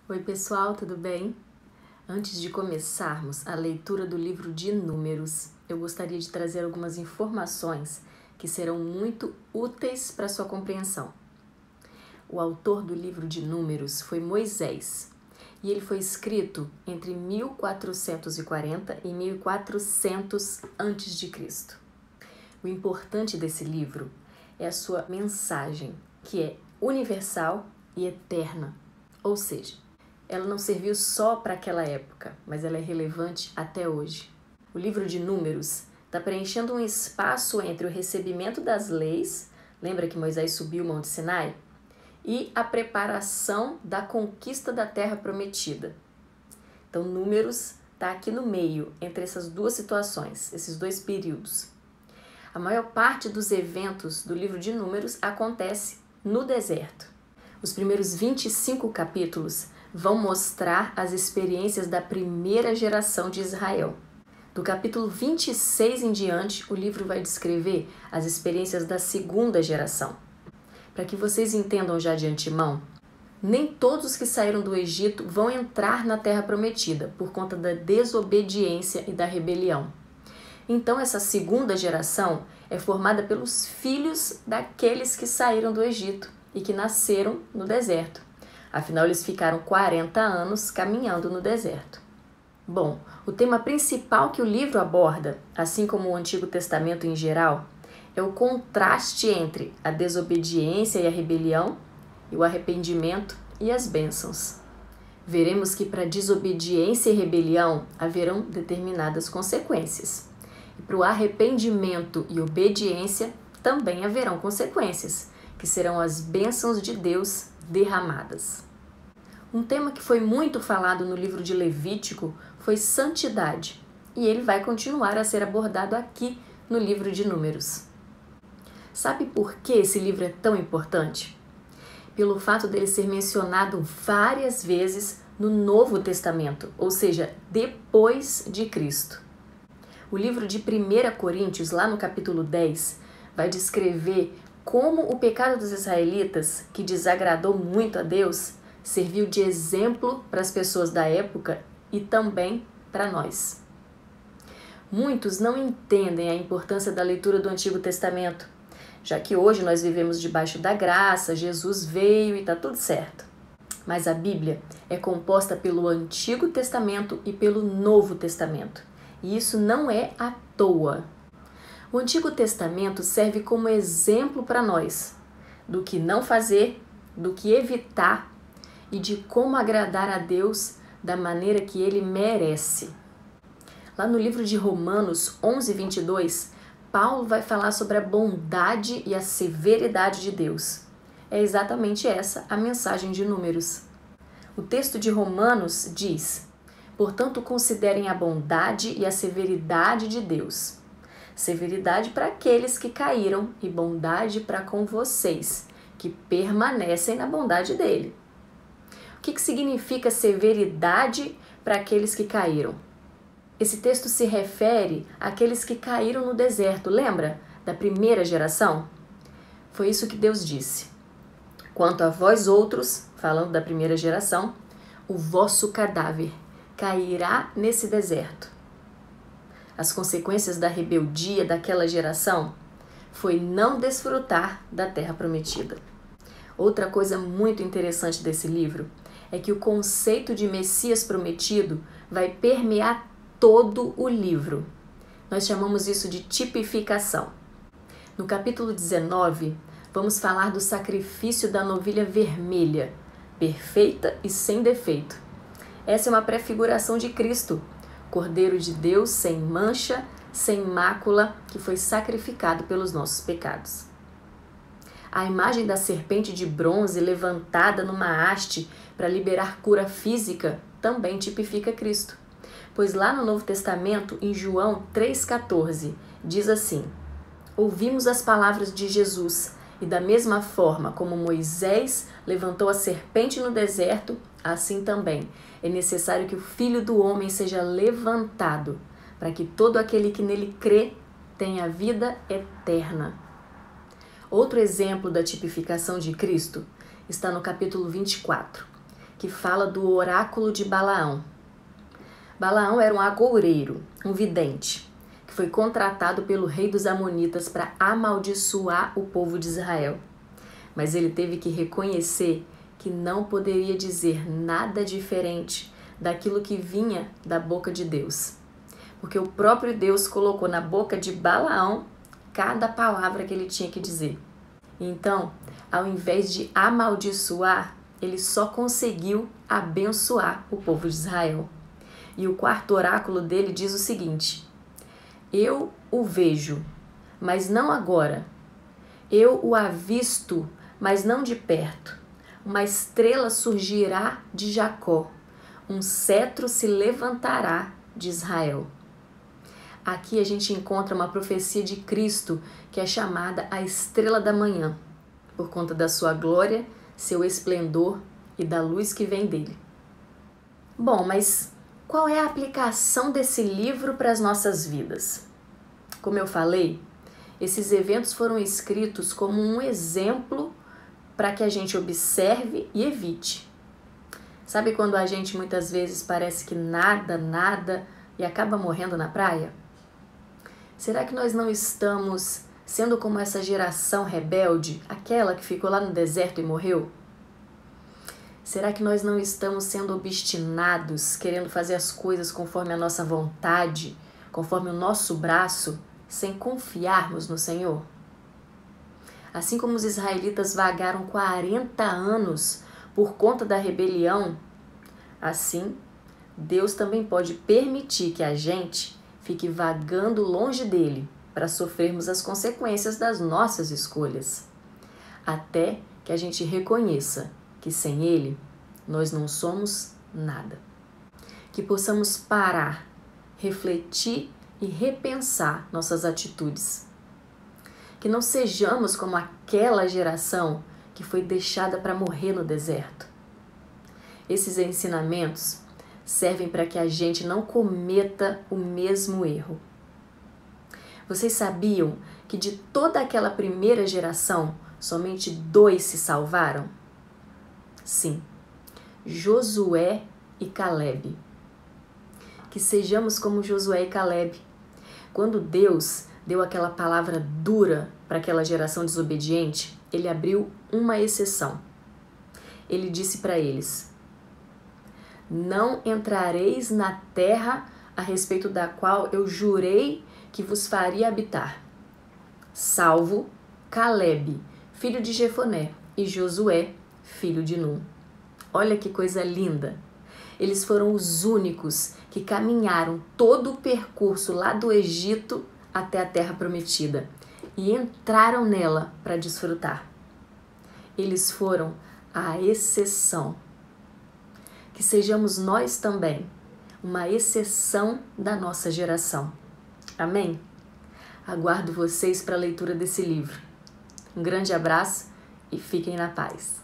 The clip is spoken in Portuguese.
Oi pessoal, tudo bem? Antes de começarmos a leitura do livro de Números, eu gostaria de trazer algumas informações que serão muito úteis para sua compreensão. O autor do livro de Números foi Moisés e ele foi escrito entre 1440 e 1400 a.C. O importante desse livro é a sua mensagem, que é universal e eterna, ou seja, ela não serviu só para aquela época, mas ela é relevante até hoje. O livro de Números está preenchendo um espaço entre o recebimento das leis, lembra que Moisés subiu o Monte Sinai? E a preparação da conquista da Terra Prometida. Então, Números está aqui no meio, entre essas duas situações, esses dois períodos. A maior parte dos eventos do livro de Números acontece no deserto. Os primeiros 25 capítulos vão mostrar as experiências da primeira geração de Israel. Do capítulo 26 em diante, o livro vai descrever as experiências da segunda geração. Para que vocês entendam já de antemão, nem todos que saíram do Egito vão entrar na Terra Prometida por conta da desobediência e da rebelião. Então, essa segunda geração é formada pelos filhos daqueles que saíram do Egito e que nasceram no deserto. Afinal, eles ficaram 40 anos caminhando no deserto. Bom, o tema principal que o livro aborda, assim como o Antigo Testamento em geral, é o contraste entre a desobediência e a rebelião, e o arrependimento e as bênçãos. Veremos que para desobediência e rebelião haverão determinadas consequências. E para o arrependimento e obediência também haverão consequências, que serão as bênçãos de Deus derramadas. Um tema que foi muito falado no livro de Levítico foi santidade, e ele vai continuar a ser abordado aqui no livro de Números. Sabe por que esse livro é tão importante? Pelo fato dele ser mencionado várias vezes no Novo Testamento, ou seja, depois de Cristo. O livro de 1 Coríntios, lá no capítulo 10, vai descrever como o pecado dos israelitas, que desagradou muito a Deus, serviu de exemplo para as pessoas da época e também para nós. Muitos não entendem a importância da leitura do Antigo Testamento, já que hoje nós vivemos debaixo da graça, Jesus veio e está tudo certo. Mas a Bíblia é composta pelo Antigo Testamento e pelo Novo Testamento, e isso não é à toa. O Antigo Testamento serve como exemplo para nós do que não fazer, do que evitar e de como agradar a Deus da maneira que Ele merece. Lá no livro de Romanos 11:22, Paulo vai falar sobre a bondade e a severidade de Deus. É exatamente essa a mensagem de Números. O texto de Romanos diz: portanto, considerem a bondade e a severidade de Deus. Severidade para aqueles que caíram e bondade para com vocês, que permanecem na bondade dele. O que significa severidade para aqueles que caíram? Esse texto se refere àqueles que caíram no deserto, lembra? Da primeira geração? Foi isso que Deus disse. Quanto a vós outros, falando da primeira geração, o vosso cadáver cairá nesse deserto. As consequências da rebeldia daquela geração foi não desfrutar da Terra Prometida. Outra coisa muito interessante desse livro é que o conceito de Messias prometido vai permear todo o livro. Nós chamamos isso de tipificação. No capítulo 19, vamos falar do sacrifício da novilha vermelha, perfeita e sem defeito. Essa é uma prefiguração de Cristo, Cordeiro de Deus sem mancha, sem mácula, que foi sacrificado pelos nossos pecados. A imagem da serpente de bronze levantada numa haste para liberar cura física também tipifica Cristo. Pois lá no Novo Testamento, em João 3,14, diz assim: ouvimos as palavras de Jesus, e da mesma forma como Moisés levantou a serpente no deserto, assim também é necessário que o Filho do Homem seja levantado, para que todo aquele que nele crê tenha vida eterna. Outro exemplo da tipificação de Cristo está no capítulo 24, que fala do oráculo de Balaão. Balaão era um agoureiro, um vidente, que foi contratado pelo rei dos Amonitas para amaldiçoar o povo de Israel. Mas ele teve que reconhecer que não poderia dizer nada diferente daquilo que vinha da boca de Deus. Porque o próprio Deus colocou na boca de Balaão cada palavra que ele tinha que dizer. Então, ao invés de amaldiçoar, ele só conseguiu abençoar o povo de Israel. E o quarto oráculo dele diz o seguinte: eu o vejo, mas não agora. Eu o avisto, mas não de perto. Uma estrela surgirá de Jacó, um cetro se levantará de Israel. Aqui a gente encontra uma profecia de Cristo que é chamada a estrela da manhã, por conta da sua glória, seu esplendor e da luz que vem dele. Bom, mas qual é a aplicação desse livro para as nossas vidas? Como eu falei, esses eventos foram escritos como um exemplo para que a gente observe e evite. Sabe quando a gente muitas vezes parece que nada e acaba morrendo na praia? Será que nós não estamos sendo como essa geração rebelde, aquela que ficou lá no deserto e morreu? Será que nós não estamos sendo obstinados, querendo fazer as coisas conforme a nossa vontade, conforme o nosso braço, sem confiarmos no Senhor? Assim como os israelitas vagaram 40 anos por conta da rebelião, assim, Deus também pode permitir que a gente fique vagando longe dele para sofrermos as consequências das nossas escolhas, até que a gente reconheça que sem ele nós não somos nada. Que possamos parar, refletir e repensar nossas atitudes. Que não sejamos como aquela geração que foi deixada para morrer no deserto. Esses ensinamentos servem para que a gente não cometa o mesmo erro. Vocês sabiam que de toda aquela primeira geração, somente 2 se salvaram? Sim, Josué e Calebe. Que sejamos como Josué e Calebe. Quando Deus deu aquela palavra dura para aquela geração desobediente, ele abriu uma exceção. Ele disse para eles: não entrareis na terra a respeito da qual eu jurei que vos faria habitar, salvo Calebe, filho de Jefoné, e Josué, filho de Nun. Olha que coisa linda! Eles foram os únicos que caminharam todo o percurso lá do Egito até a terra prometida e entraram nela para desfrutar. Eles foram a exceção. Que sejamos nós também uma exceção da nossa geração. Amém? Aguardo vocês para a leitura desse livro. Um grande abraço e fiquem na paz.